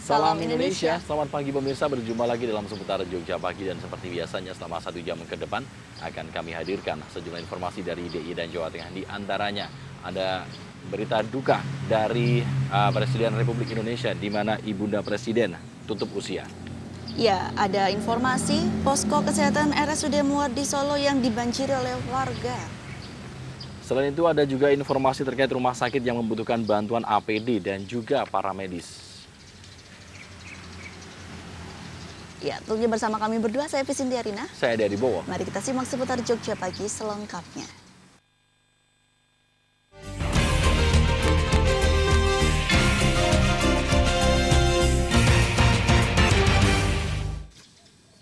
Salam Indonesia, selamat pagi pemirsa, berjumpa lagi dalam seputar Jogja Pagi dan seperti biasanya selama 1 jam ke depan akan kami hadirkan sejumlah informasi dari DIY dan Jawa Tengah. Di antaranya ada berita duka dari Presiden Republik Indonesia di mana Ibunda Presiden tutup usia. Ya, ada informasi posko kesehatan RSUD Muardi Solo yang dibanjiri oleh warga. Selain itu ada juga informasi terkait rumah sakit yang membutuhkan bantuan APD dan juga para medis. Ya, tentunya bersama kami berdua, saya Visinti Arina. Saya Dari Bowo. Mari kita simak seputar Jogja Pagi selengkapnya.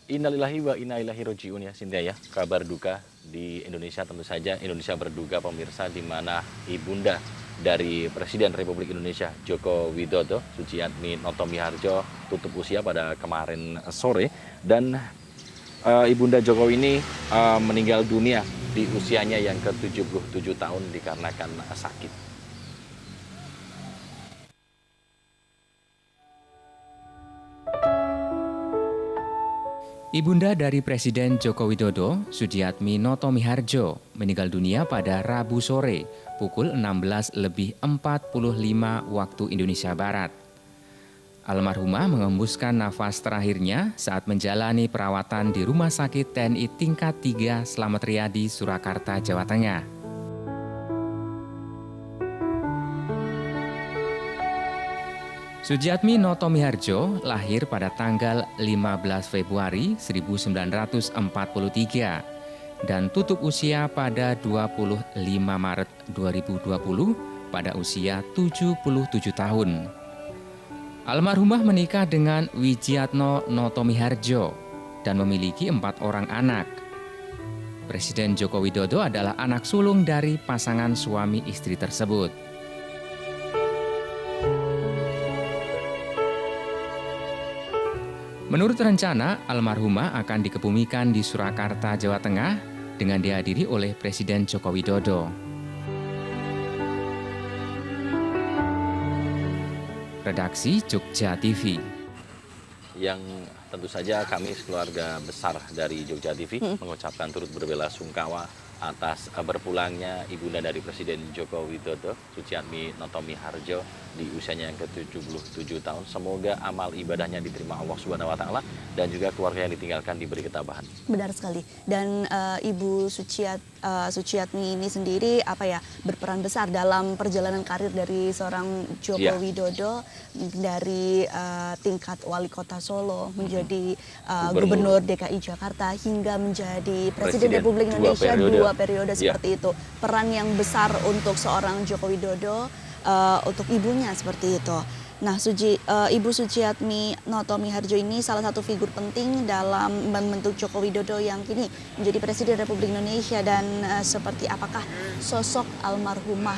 Innalillahi wa inna ilaihi raji'un ya Sintia ya. Kabar duka di Indonesia tentu saja Indonesia berduka pemirsa di mana ibunda dari Presiden Republik Indonesia Joko Widodo, Suciatmi Notomiharjo tutup usia pada kemarin sore dan ibunda Jokowi ini meninggal dunia di usianya yang ke-77 tahun dikarenakan sakit. Ibunda dari Presiden Joko Widodo, Suciatmi Notomiharjo, meninggal dunia pada Rabu sore pukul 16:45 waktu Indonesia Barat. Almarhumah mengembuskan nafas terakhirnya saat menjalani perawatan di Rumah Sakit TNI Tingkat 3 Slamet Riyadi, Surakarta, Jawa Tengah. Suciatmi Notomiharjo lahir pada tanggal 15 Februari 1943 dan tutup usia pada 25 Maret 2020 pada usia 77 tahun. Almarhumah menikah dengan Wijiatno Notomiharjo dan memiliki 4 orang anak. Presiden Joko Widodo adalah anak sulung dari pasangan suami istri tersebut. Menurut rencana, almarhumah akan dikebumikan di Surakarta, Jawa Tengah dengan dihadiri oleh Presiden Joko Widodo. Redaksi Jogja TV. Yang tentu saja kami keluarga besar dari Jogja TV mengucapkan turut berbelasungkawa atas berpulangnya ibunda dari Presiden Joko Widodo, Suciatmi Notomiharjo di usianya yang ke-77 tahun. Semoga amal ibadahnya diterima Allah Subhanahu wa taala dan juga keluarga yang ditinggalkan diberi ketabahan. Benar sekali. Dan Ibu Suciatmi ini sendiri berperan besar dalam perjalanan karir dari seorang Joko Widodo dari tingkat wali kota Solo menjadi gubernur DKI Jakarta hingga menjadi Presiden Republik Indonesia dua periode seperti itu. Peran yang besar untuk seorang Joko Widodo, untuk ibunya seperti itu. Nah, Ibu Suciatmi Notomiharjo ini salah satu figur penting dalam membentuk Joko Widodo yang kini menjadi Presiden Republik Indonesia. Dan seperti apakah sosok almarhumah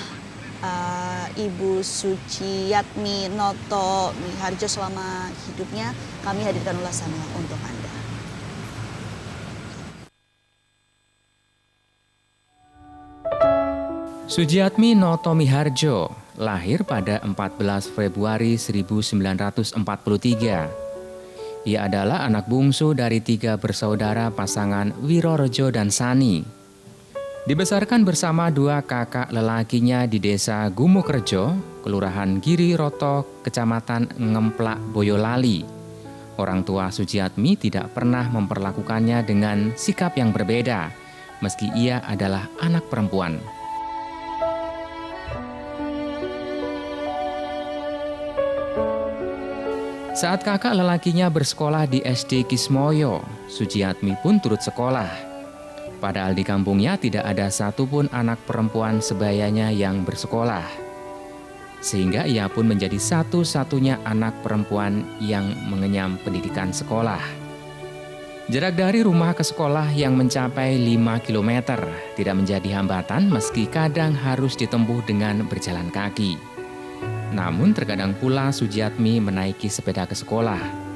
Ibu Suciatmi Notomiharjo selama hidupnya, kami hadirkan ulasannya untuk Anda. Suciatmi Notomiharjo lahir pada 14 Februari 1943. Ia adalah anak bungsu dari 3 bersaudara pasangan Wirorejo dan Sani. Dibesarkan bersama 2 kakak lelakinya di desa Gumukrejo, Kelurahan Giri Roto, Kecamatan Ngemplak, Boyolali. Orang tua Suciatmi tidak pernah memperlakukannya dengan sikap yang berbeda, meski ia adalah anak perempuan. Saat kakak lelakinya bersekolah di SD Kismoyo, Suciatmi pun turut sekolah. Padahal di kampungnya tidak ada satupun anak perempuan sebayanya yang bersekolah. Sehingga ia pun menjadi satu-satunya anak perempuan yang mengenyam pendidikan sekolah. Jarak dari rumah ke sekolah yang mencapai 5 km tidak menjadi hambatan meski kadang harus ditempuh dengan berjalan kaki. Namun terkadang pula Suciatmi menaiki sepeda ke sekolah.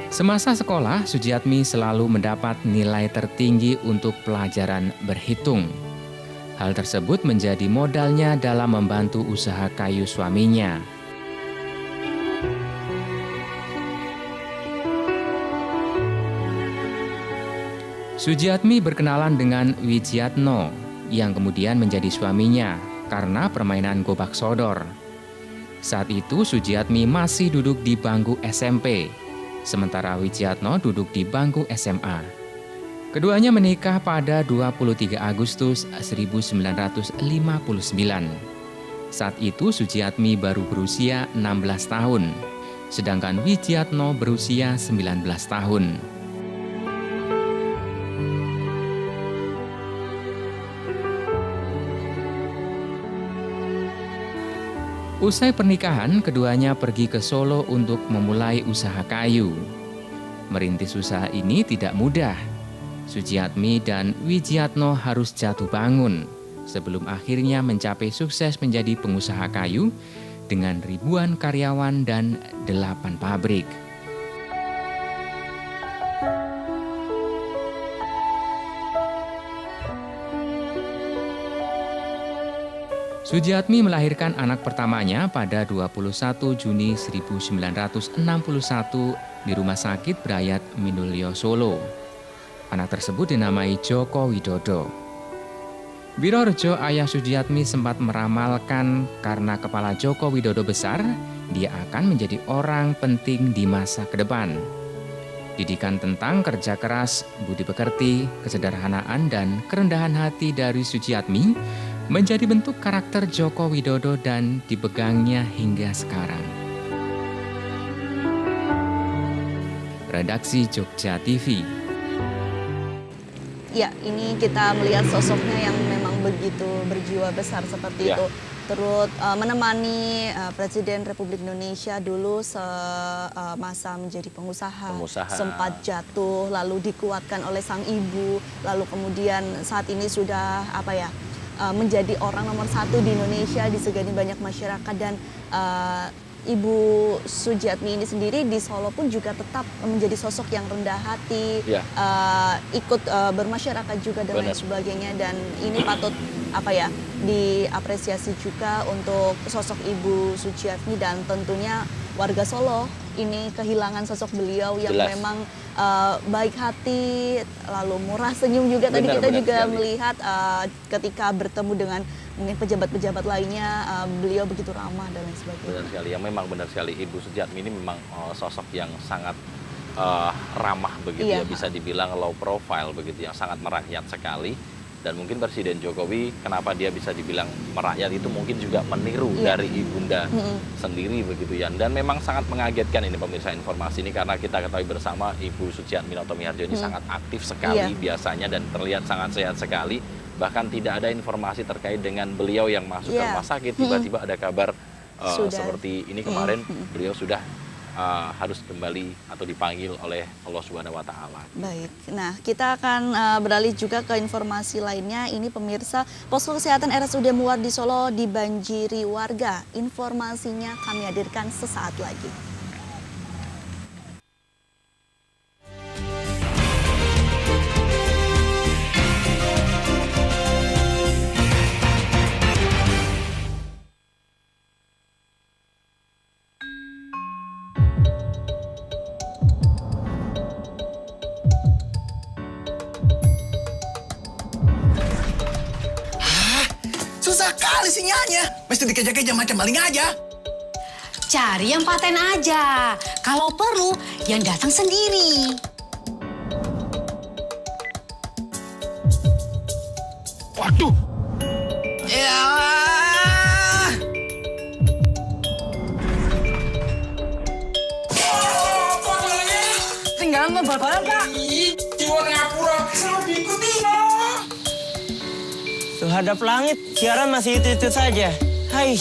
Semasa sekolah, Sujiatmi selalu mendapat nilai tertinggi untuk pelajaran berhitung. Hal tersebut menjadi modalnya dalam membantu usaha kayu suaminya. Sujiatmi berkenalan dengan Wijiatno yang kemudian menjadi suaminya karena permainan gobak sodor. Saat itu Sujiatmi masih duduk di bangku SMP, sementara Wijiatno duduk di bangku SMA. Keduanya menikah pada 23 Agustus 1959. Saat itu Sujiatmi baru berusia 16 tahun, sedangkan Wijiatno berusia 19 tahun. Usai pernikahan, keduanya pergi ke Solo untuk memulai usaha kayu. Merintis usaha ini tidak mudah. Sujiatmi dan Wijiatno harus jatuh bangun sebelum akhirnya mencapai sukses menjadi pengusaha kayu dengan ribuan karyawan dan 8 pabrik. Sujiatmi melahirkan anak pertamanya pada 21 Juni 1961 di Rumah Sakit Brayat Minulyo Solo. Anak tersebut dinamai Joko Widodo. Biro Rejo, ayah Sujiatmi, sempat meramalkan karena kepala Joko Widodo besar, dia akan menjadi orang penting di masa ke depan. Didikan tentang kerja keras, budi pekerti, kesederhanaan, dan kerendahan hati dari Sujiatmi menjadi bentuk karakter Joko Widodo dan dipegangnya hingga sekarang. Redaksi Jogja TV. Ya, ini kita melihat sosoknya yang memang begitu berjiwa besar seperti itu. Turut menemani Presiden Republik Indonesia dulu semasa menjadi pengusaha, sempat jatuh, lalu dikuatkan oleh sang ibu, lalu kemudian saat ini sudah menjadi orang nomor 1 di Indonesia, disegani banyak masyarakat, dan Ibu Sujiatmi ini sendiri di Solo pun juga tetap menjadi sosok yang rendah hati, ikut bermasyarakat juga dan lain sebagainya, dan ini patut diapresiasi juga untuk sosok Ibu Sujiatmi, dan tentunya warga Solo ini kehilangan sosok beliau yang memang baik hati, lalu murah senyum juga. Tadi kita juga melihat ketika bertemu dengan mungkin pejabat-pejabat lainnya, beliau begitu ramah dan lain sebagainya. Benar sekali, ya memang benar sekali. Ibu Sujiatmi ini memang sosok yang sangat ramah begitu ya, bisa dibilang low profile begitu, yang sangat merakyat sekali. Dan mungkin Presiden Jokowi, kenapa dia bisa dibilang merakyat itu mungkin juga meniru dari ibunda sendiri begitu ya. Dan memang sangat mengagetkan ini pemirsa informasi ini, karena kita ketahui bersama Ibu Sujiatmi Noto Miharjo ini sangat aktif sekali biasanya dan terlihat sangat sehat sekali. Bahkan tidak ada informasi terkait dengan beliau yang masuk ke rumah sakit, tiba-tiba ada kabar seperti ini kemarin, beliau sudah harus kembali atau dipanggil oleh Allah Subhanahu wa Ta'ala. Baik, nah kita akan beralih juga ke informasi lainnya. Ini pemirsa, posko kesehatan RSUD Muwardi Solo dibanjiri warga. Informasinya kami hadirkan sesaat lagi. Susah kali sinyalnya, mesti dikejar-kejar macam maling aja. Cari yang paten aja, kalau perlu yang datang sendiri. Waduh. Ya. Tinggal ngebal barang, Pak. Jiwa ngapura, sama diikuti. Terhadap langit, siaran masih itu-itu saja. Hai.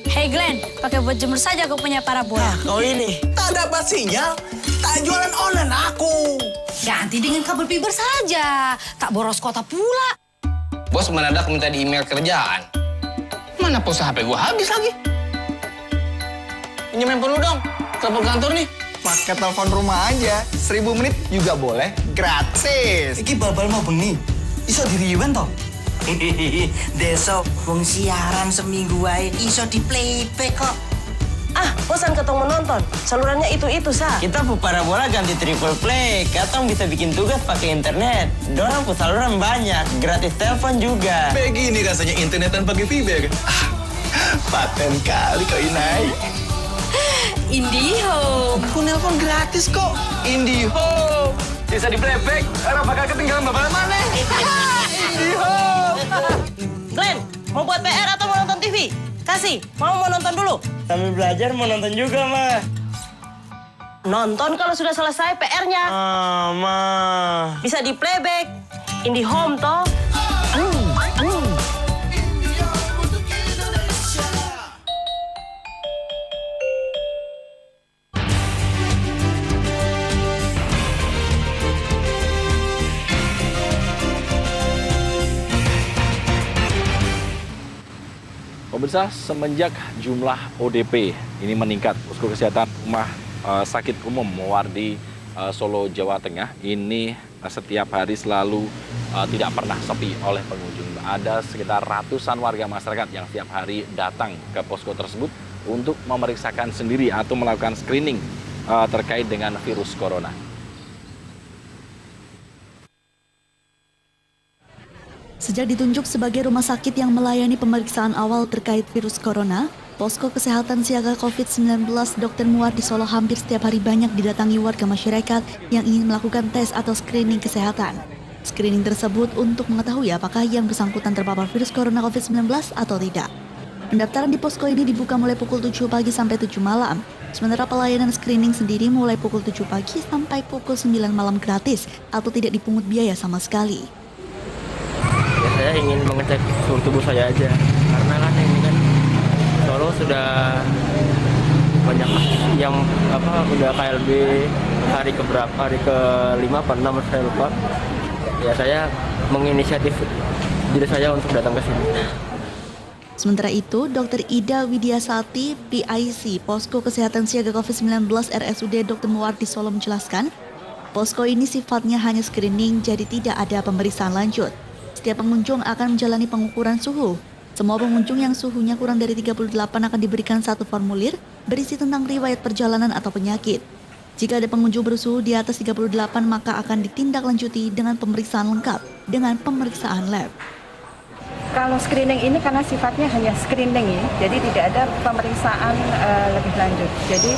Hey Glenn, pakai buat jemur saja aku punya parabola. Kau ini. Tak dapat sinyal, tak jualan online aku. Ganti dengan kabel fiber saja, tak boros kota pula. Bos mendadak minta di email kerjaan. Mana pulsa HP gua habis lagi. Pinjam handphone lu dong, telepon kantor nih. Pakai telepon rumah aja, 1000 menit juga boleh, gratis. Iki babal mau bengi. Iso diriwen toh? Besok wong siaran seminggu wae iso di playback kok. Ah, bosan ketemu menonton. Salurannya itu-itu, Sa. Kita parabola ganti triple play. Katong bisa bikin tugas pakai internet. Dorang saluran banyak, gratis telepon juga. Begini rasanya internetan pakai fiber. Paten kali kau Inai. IndiHome. Aku nelpon gratis kok. IndiHome. Bisa di playback, karena bakal ketinggalan babalan mana? Glenn, mau buat PR atau mau nonton TV? Kasih, mau nonton dulu. Sambil belajar mau nonton juga, Ma. Nonton kalau sudah selesai PR-nya. Ma. Bisa di playback. IndiHome toh. Pemirsa, semenjak jumlah ODP ini meningkat, posko kesehatan rumah sakit umum Muwardi Solo, Jawa Tengah ini setiap hari selalu tidak pernah sepi oleh pengunjung. Ada sekitar ratusan warga masyarakat yang setiap hari datang ke posko tersebut untuk memeriksakan sendiri atau melakukan screening terkait dengan virus corona. Sejak ditunjuk sebagai rumah sakit yang melayani pemeriksaan awal terkait virus corona, Posko Kesehatan Siaga COVID-19 Dr. Muwardi Solo hampir setiap hari banyak didatangi warga masyarakat yang ingin melakukan tes atau screening kesehatan. Screening tersebut untuk mengetahui apakah yang bersangkutan terpapar virus corona COVID-19 atau tidak. Pendaftaran di posko ini dibuka mulai pukul 7 pagi sampai 7 malam. Sementara pelayanan screening sendiri mulai pukul 7 pagi sampai pukul 9 malam gratis atau tidak dipungut biaya sama sekali. Ya, saya ingin mengecek suhu tubuh saya aja, karena kan ini kan Solo sudah banyak yang udah KLB hari keberapa, hari ke-5 apa 6 saya lupa. Ya saya menginisiatif diri saya untuk datang ke sini. Sementara itu, Dr. Ida Widyasati, PIC, Posko Kesehatan Siaga COVID-19 RSUD Dr. Muwardi Solo menjelaskan, posko ini sifatnya hanya screening, jadi tidak ada pemeriksaan lanjut. Setiap pengunjung akan menjalani pengukuran suhu. Semua pengunjung yang suhunya kurang dari 38 akan diberikan satu formulir berisi tentang riwayat perjalanan atau penyakit. Jika ada pengunjung bersuhu di atas 38, maka akan ditindaklanjuti dengan pemeriksaan lengkap dengan pemeriksaan lab. Kalau screening ini karena sifatnya hanya screening ya, jadi tidak ada pemeriksaan lebih lanjut. Jadi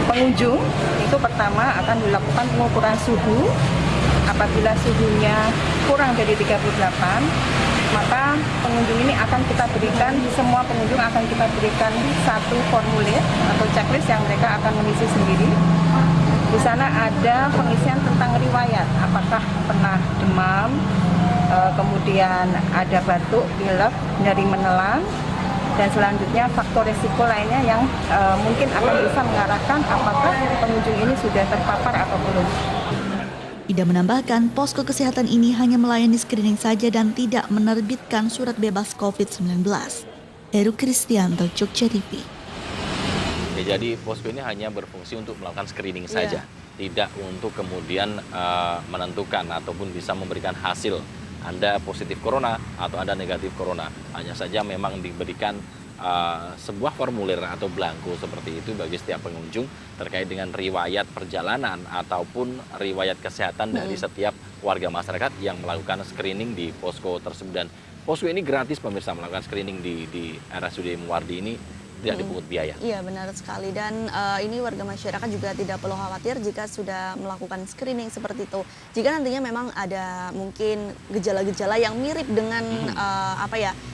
pengunjung itu pertama akan dilakukan pengukuran suhu. Apabila suhunya kurang dari 38, maka pengunjung ini akan kita berikan, semua pengunjung akan kita berikan satu formulir atau checklist yang mereka akan mengisi sendiri. Di sana ada pengisian tentang riwayat, apakah pernah demam, kemudian ada batuk, pilek, nyeri menelan, dan selanjutnya faktor risiko lainnya yang mungkin akan bisa mengarahkan apakah pengunjung ini sudah terpapar atau belum. Ida menambahkan, posko kesehatan ini hanya melayani screening saja dan tidak menerbitkan surat bebas COVID-19. Heru Kristianto, Jogja TV. Ya, jadi posko ini hanya berfungsi untuk melakukan screening saja, tidak untuk kemudian menentukan ataupun bisa memberikan hasil Anda positif corona atau Anda negatif corona. Hanya saja memang diberikan sebuah formulir atau belangko seperti itu bagi setiap pengunjung terkait dengan riwayat perjalanan ataupun riwayat kesehatan dari setiap warga masyarakat yang melakukan screening di posko tersebut. Dan posko ini gratis pemirsa, melakukan screening di RSUD Muwardi ini tidak dipungut biaya. Iya, benar sekali. Dan ini warga masyarakat juga tidak perlu khawatir jika sudah melakukan screening seperti itu. Jika nantinya memang ada mungkin gejala-gejala yang mirip dengan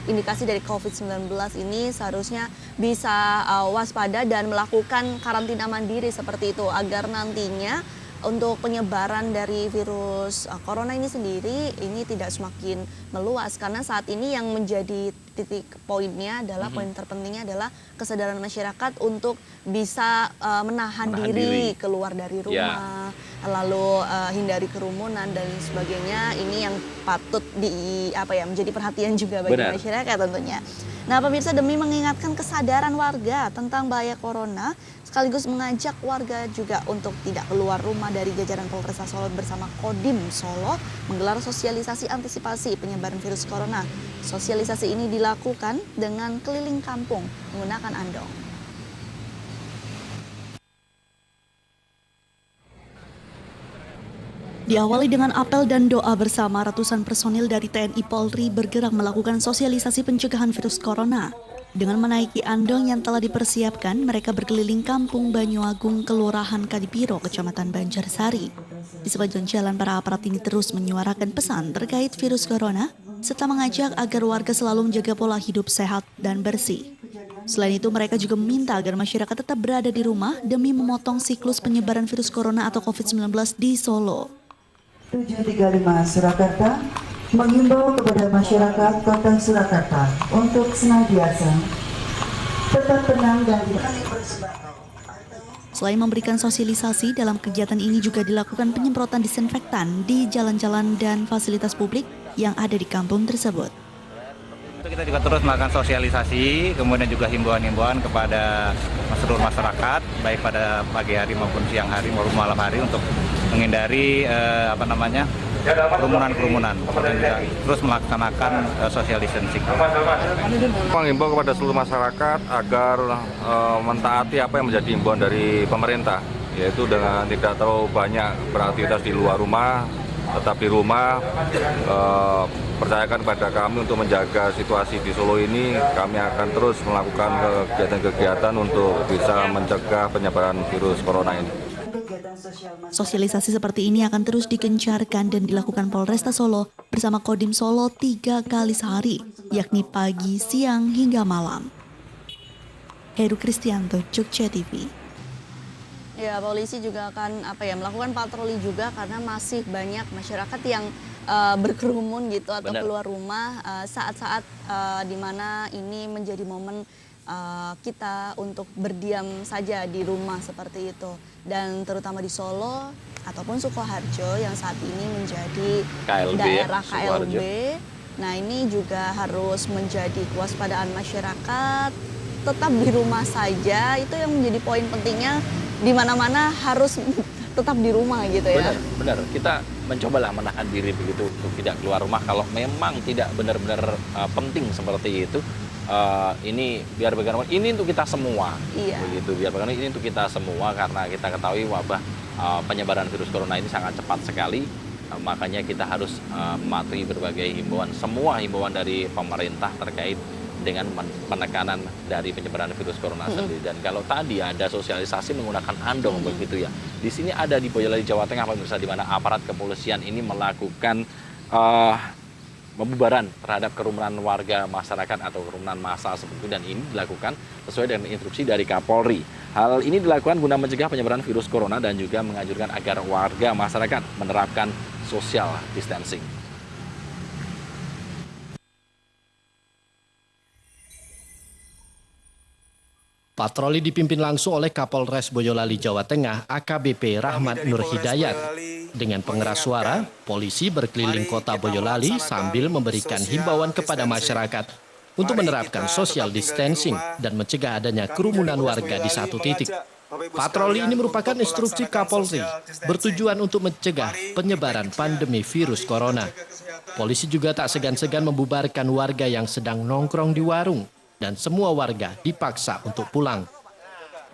indikasi dari COVID-19 ini, seharusnya bisa waspada dan melakukan karantina mandiri seperti itu agar nantinya untuk penyebaran dari virus corona ini sendiri ini tidak semakin meluas, karena saat ini yang menjadi titik poinnya adalah poin terpentingnya adalah kesadaran masyarakat untuk bisa menahan diri keluar dari rumah, lalu hindari kerumunan dan sebagainya. Ini yang patut menjadi perhatian juga bagi masyarakat tentunya. Nah, pemirsa, demi mengingatkan kesadaran warga tentang bahaya corona, sekaligus mengajak warga juga untuk tidak keluar rumah dari jajaran Polresta Solo bersama Kodim Solo menggelar sosialisasi antisipasi penyebaran virus corona. Sosialisasi ini dilakukan dengan keliling kampung menggunakan andong. Diawali dengan apel dan doa bersama, ratusan personil dari TNI Polri bergerak melakukan sosialisasi pencegahan virus corona. Dengan menaiki andong yang telah dipersiapkan, mereka berkeliling kampung Banyuagung, Kelurahan Kadipiro, Kecamatan Banjarsari. Di sepanjang jalan, para aparat ini terus menyuarakan pesan terkait virus corona, serta mengajak agar warga selalu menjaga pola hidup sehat dan bersih. Selain itu, mereka juga meminta agar masyarakat tetap berada di rumah demi memotong siklus penyebaran virus corona atau COVID-19 di Solo. 735 Surakarta mengimbau kepada masyarakat Kota Surakarta untuk senantiasa tetap tenang dan bersembahkan. Selain memberikan sosialisasi, dalam kegiatan ini juga dilakukan penyemprotan disinfektan di jalan-jalan dan fasilitas publik yang ada di kampung tersebut. Kita juga terus melakukan sosialisasi, kemudian juga himbauan-himbauan kepada seluruh masyarakat, baik pada pagi hari maupun siang hari maupun malam hari untuk menghindari kerumunan-kerumunan dan terus melaksanakan social distancing. Menghimbau kepada seluruh masyarakat agar mentaati apa yang menjadi himbauan dari pemerintah, yaitu dengan tidak terlalu banyak beraktivitas di luar rumah, tetap di rumah. Percayakan kepada kami untuk menjaga situasi di Solo ini. Kami akan terus melakukan kegiatan-kegiatan untuk bisa mencegah penyebaran virus corona ini. Sosialisasi seperti ini akan terus digencarkan dan dilakukan Polresta Solo bersama Kodim Solo 3 kali sehari, yakni pagi, siang, hingga malam. Heru Kristianto, Jogja TV. Ya, polisi juga akan melakukan patroli juga karena masih banyak masyarakat yang berkerumun gitu atau keluar rumah saat-saat di mana ini menjadi momen kita untuk berdiam saja di rumah seperti itu. Dan terutama di Solo ataupun Sukoharjo yang saat ini menjadi daerah KLB. Nah, ini juga harus menjadi kewaspadaan masyarakat, tetap di rumah saja. Itu yang menjadi poin pentingnya, di mana-mana harus tetap di rumah gitu ya. Benar. Kita mencobalah menahan diri begitu untuk tidak keluar rumah kalau memang tidak benar-benar penting seperti itu. Ini biar bagaimanapun ini untuk kita semua, begitu. Biar bagaimanapun ini untuk kita semua karena kita ketahui wabah penyebaran virus corona ini sangat cepat sekali. Makanya kita harus mematuhi berbagai himbauan, semua himbauan dari pemerintah terkait dengan penekanan dari penyebaran virus corona sendiri. Dan kalau tadi ada sosialisasi menggunakan andong begitu ya. Di sini ada di Boyolali, Jawa Tengah, pemirsa, di mana aparat kepolisian ini melakukan pembubaran terhadap kerumunan warga masyarakat atau kerumunan massa seperti itu, dan ini dilakukan sesuai dengan instruksi dari Kapolri. Hal ini dilakukan guna mencegah penyebaran virus corona dan juga menganjurkan agar warga masyarakat menerapkan social distancing. Patroli dipimpin langsung oleh Kapolres Boyolali, Jawa Tengah, AKBP Rahmat Nur Hidayat. Dengan pengeras suara, polisi berkeliling kota Boyolali sambil memberikan himbauan kepada masyarakat untuk menerapkan social distancing dan mencegah adanya kerumunan warga di satu titik. Patroli ini merupakan instruksi Kapolri bertujuan untuk mencegah penyebaran pandemi virus corona. Polisi juga tak segan-segan membubarkan warga yang sedang nongkrong di warung, dan semua warga dipaksa untuk pulang.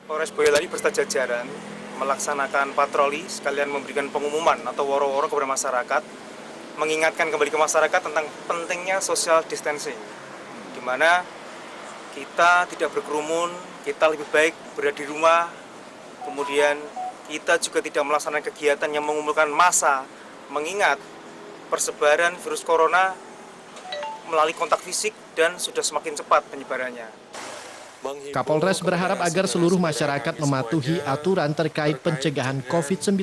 Polres Boyolali beserta jajaran melaksanakan patroli sekalian memberikan pengumuman atau woro-woro kepada masyarakat, mengingatkan kembali ke masyarakat tentang pentingnya social distancing, di mana kita tidak berkerumun, kita lebih baik berada di rumah, kemudian kita juga tidak melaksanakan kegiatan yang mengumpulkan massa, mengingat persebaran virus corona melalui kontak fisik dan sudah semakin cepat penyebarannya. Kapolres berharap agar seluruh masyarakat mematuhi aturan terkait pencegahan COVID-19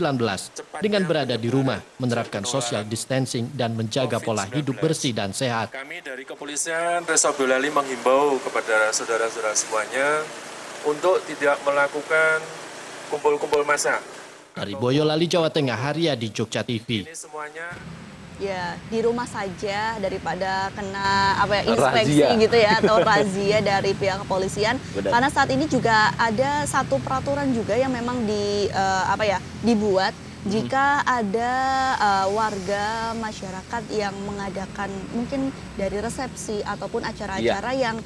dengan berada di rumah, menerapkan social distancing dan menjaga pola hidup bersih dan sehat. Kami dari Kepolisian Resor Boyolali menghimbau kepada saudara-saudara semuanya untuk tidak melakukan kumpul-kumpul massa. Dari Boyolali, Jawa Tengah, Haryadi, Jogja TV. Ya, di rumah saja daripada kena inspeksi Razia. gitu ya atau razia dari pihak kepolisian. Benar. Karena saat ini juga ada satu peraturan juga yang memang dibuat jika ada warga masyarakat yang mengadakan mungkin dari resepsi ataupun acara-acara yang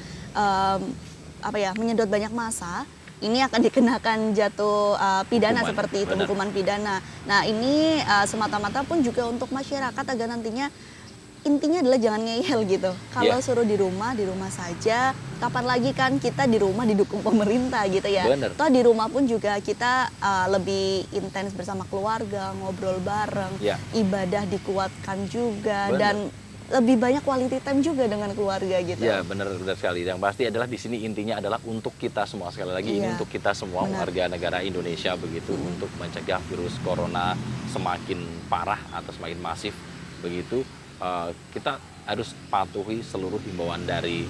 menyedot banyak massa, ini akan dikenakan jatuh pidana Hukuman, seperti itu, benar. hukuman pidana. Nah ini semata-mata pun juga untuk masyarakat agar nantinya intinya adalah jangan ngeyel gitu. Kalau suruh di rumah saja. Kapan lagi kan kita di rumah didukung pemerintah gitu ya. Bener. Toh di rumah pun juga kita lebih intens bersama keluarga, ngobrol bareng, ibadah dikuatkan juga, Bener. dan lebih banyak quality time juga dengan keluarga gitu. Ya, benar sekali. Yang pasti adalah di sini intinya adalah untuk kita semua, sekali lagi ini untuk kita semua warga negara Indonesia begitu, untuk mencegah virus corona semakin parah atau semakin masif begitu. Kita harus patuhi seluruh himbauan dari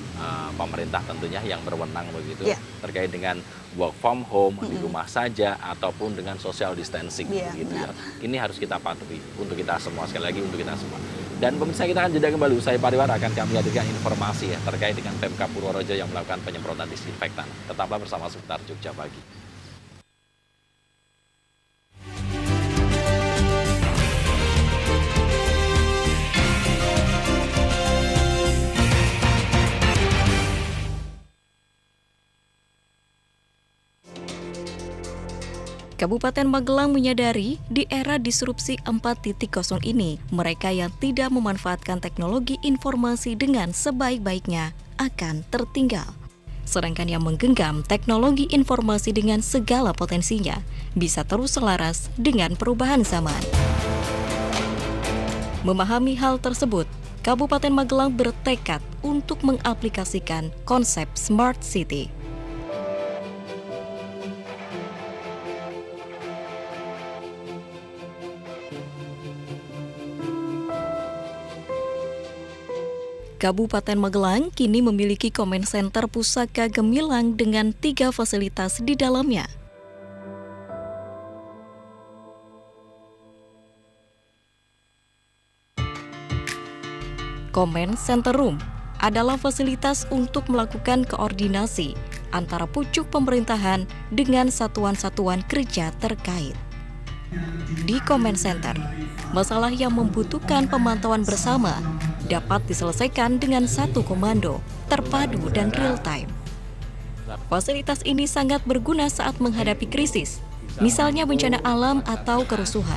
pemerintah tentunya yang berwenang begitu, terkait dengan work from home, di rumah saja ataupun dengan social distancing begitu ya. Ini harus kita patuhi untuk kita semua, sekali lagi untuk kita semua. Dan pemirsa, kita akan jeda kembali, usai pariwara akan kami hadirkan informasi terkait dengan Pemkab Purworejo yang melakukan penyemprotan disinfektan. Tetaplah bersama Seputar Jogja Pagi. Kabupaten Magelang menyadari di era disrupsi 4.0 ini, mereka yang tidak memanfaatkan teknologi informasi dengan sebaik-baiknya akan tertinggal. Sedangkan yang menggenggam teknologi informasi dengan segala potensinya bisa terus selaras dengan perubahan zaman. Memahami hal tersebut, Kabupaten Magelang bertekad untuk mengaplikasikan konsep Smart City. Kabupaten Magelang kini memiliki Comment Center Pusaka Gemilang dengan 3 fasilitas di dalamnya. Comment Center Room adalah fasilitas untuk melakukan koordinasi antara pucuk pemerintahan dengan satuan-satuan kerja terkait. Di Comment Center, masalah yang membutuhkan pemantauan bersama dapat diselesaikan dengan satu komando, terpadu dan real time. Fasilitas ini sangat berguna saat menghadapi krisis, misalnya bencana alam atau kerusuhan.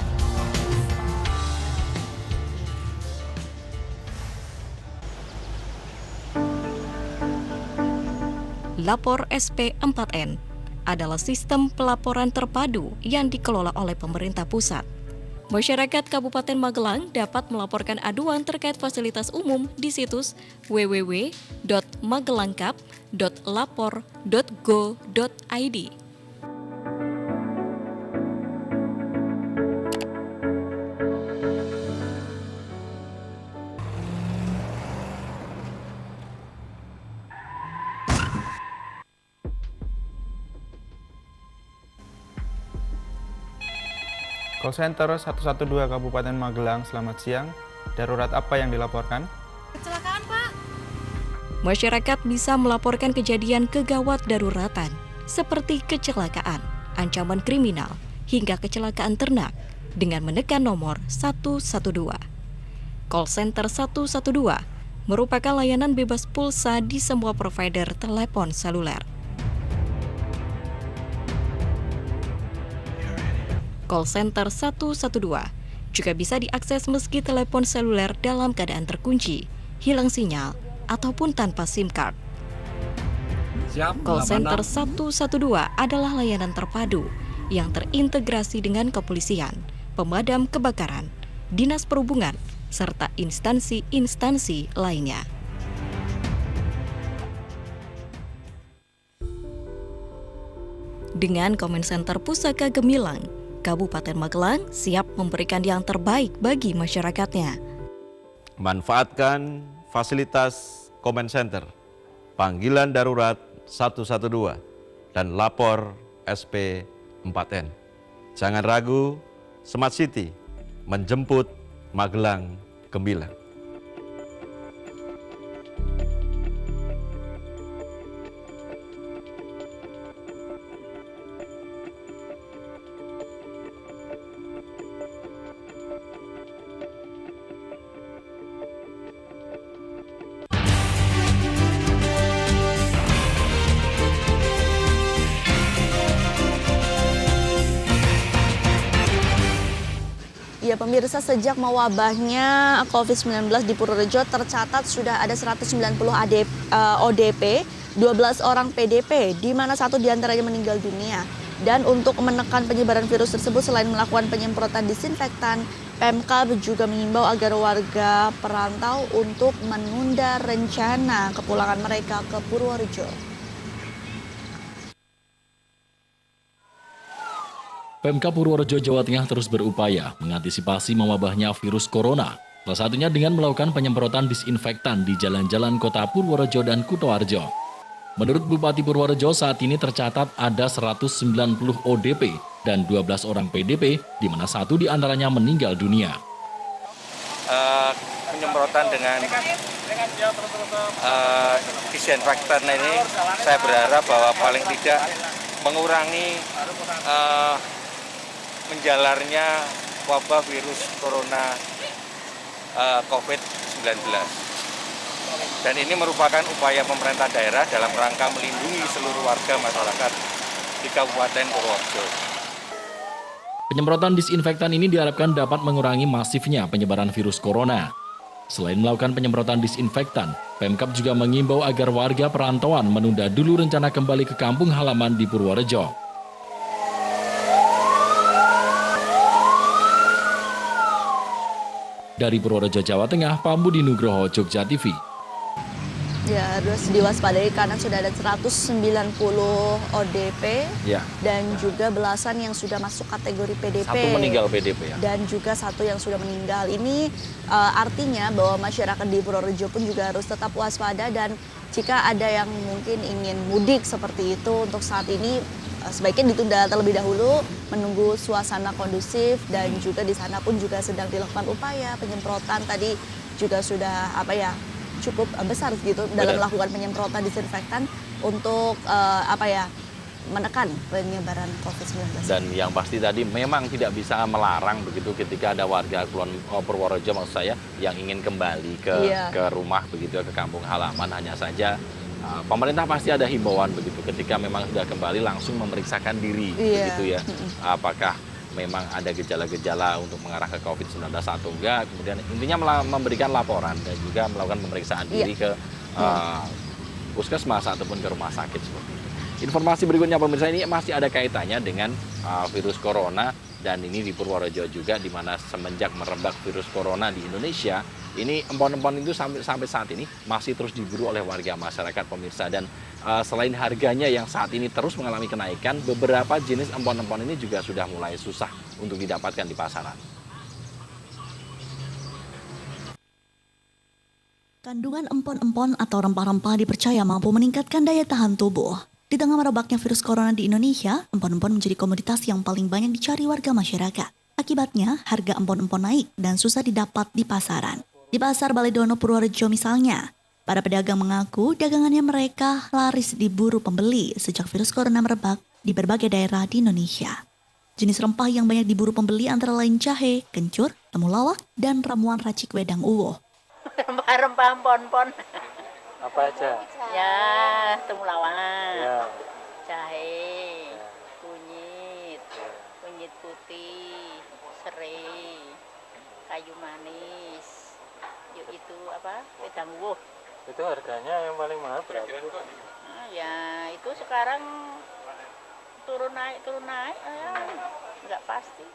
Lapor SP4N adalah sistem pelaporan terpadu yang dikelola oleh pemerintah pusat. Masyarakat Kabupaten Magelang dapat melaporkan aduan terkait fasilitas umum di situs www.magelangkap.lapor.go.id. Call Center 112 Kabupaten Magelang, selamat siang. Darurat apa yang dilaporkan? Kecelakaan, Pak. Masyarakat bisa melaporkan kejadian kegawat daruratan seperti kecelakaan, ancaman kriminal, hingga kecelakaan ternak dengan menekan nomor 112. Call Center 112 merupakan layanan bebas pulsa di semua provider telepon seluler. Call Center 112 juga bisa diakses meski telepon seluler dalam keadaan terkunci, hilang sinyal, ataupun tanpa SIM card. Call Center 112 adalah layanan terpadu yang terintegrasi dengan kepolisian, pemadam kebakaran, dinas perhubungan, serta instansi-instansi lainnya. Dengan Comment Center Pusaka Gemilang, Kabupaten Magelang siap memberikan yang terbaik bagi masyarakatnya. Manfaatkan fasilitas Comment Center, panggilan darurat 112, dan lapor SP4N. Jangan ragu, Smart City menjemput Magelang gemilang. Ya pemirsa, sejak mewabahnya COVID-19 di Purworejo tercatat sudah ada 190 ODP, 12 orang PDP, di mana 1 diantaranya meninggal dunia. Dan untuk menekan penyebaran virus tersebut, selain melakukan penyemprotan disinfektan, Pemkab juga mengimbau agar warga perantau untuk menunda rencana kepulangan mereka ke Purworejo. Pemkab Purworejo, Jawa Tengah terus berupaya mengantisipasi mewabahnya virus corona. Salah satunya dengan melakukan penyemprotan disinfektan di jalan-jalan kota Purworejo dan Kutoarjo. Menurut Bupati Purworejo, saat ini tercatat ada 190 ODP dan 12 orang PDP, di mana 1 diantaranya meninggal dunia. Penyemprotan dengan disinfektan ini, saya berharap bahwa paling tidak mengurangi menjalarnya wabah virus corona COVID-19. Dan ini merupakan upaya pemerintah daerah dalam rangka melindungi seluruh warga masyarakat di Kabupaten Purworejo. Penyemprotan disinfektan ini diharapkan dapat mengurangi masifnya penyebaran virus corona. Selain melakukan penyemprotan disinfektan, Pemkab juga mengimbau agar warga perantauan menunda dulu rencana kembali ke kampung halaman di Purworejo. Dari Purworejo, Jawa Tengah, Pambudi Nugroho, Jogja TV. Ya, harus diwaspadai karena sudah ada 190 ODP dan juga belasan yang sudah masuk kategori PDP. 1 meninggal PDP ya. Dan juga 1 yang sudah meninggal. Ini artinya bahwa masyarakat di Purworejo pun juga harus tetap waspada, dan jika ada yang mungkin ingin mudik seperti itu untuk saat ini sebaiknya ditunda terlebih dahulu, menunggu suasana kondusif, dan juga di sana pun juga sedang dilakukan upaya penyemprotan. Tadi juga sudah cukup besar gitu dalam melakukan penyemprotan disinfektan untuk menekan penyebaran COVID-19. Dan yang pasti tadi memang tidak bisa melarang begitu ketika ada warga Purworejo maksud saya yang ingin kembali ke rumah begitu, ke kampung halaman. Hanya saja pemerintah pasti ada himbauan begitu ketika memang sudah kembali langsung memeriksakan diri begitu ya. Apakah memang ada gejala-gejala untuk mengarah ke COVID-19 atau enggak. Kemudian intinya memberikan laporan dan juga melakukan pemeriksaan diri ke puskesmas ataupun ke rumah sakit seperti itu. Informasi berikutnya pemirsa, ini masih ada kaitannya dengan virus corona, dan ini di Purworejo juga, di mana semenjak merebak virus corona di Indonesia, ini empon-empon itu sampai saat ini masih terus diburu oleh warga masyarakat pemirsa. Dan selain harganya yang saat ini terus mengalami kenaikan, beberapa jenis empon-empon ini juga sudah mulai susah untuk didapatkan di pasaran. Kandungan empon-empon atau rempah-rempah dipercaya mampu meningkatkan daya tahan tubuh. Di tengah merebaknya virus corona di Indonesia, empon-empon menjadi komoditas yang paling banyak dicari warga masyarakat. Akibatnya, harga empon-empon naik dan susah didapat di pasaran. Di Pasar Baledono Purworejo misalnya, para pedagang mengaku dagangannya mereka laris diburu pembeli sejak virus corona merebak di berbagai daerah di Indonesia. Jenis rempah yang banyak diburu pembeli antara lain jahe, kencur, temulawak, dan ramuan racik wedang uwoh. Rempah-rempah empon-empon. Apa aja? Ya, temulawak, jahe, kunyit putih, serai, kayu manis, itu wedang uwoh. Itu harganya yang paling mahal berapa? Ya itu sekarang turun naik, nggak pasti.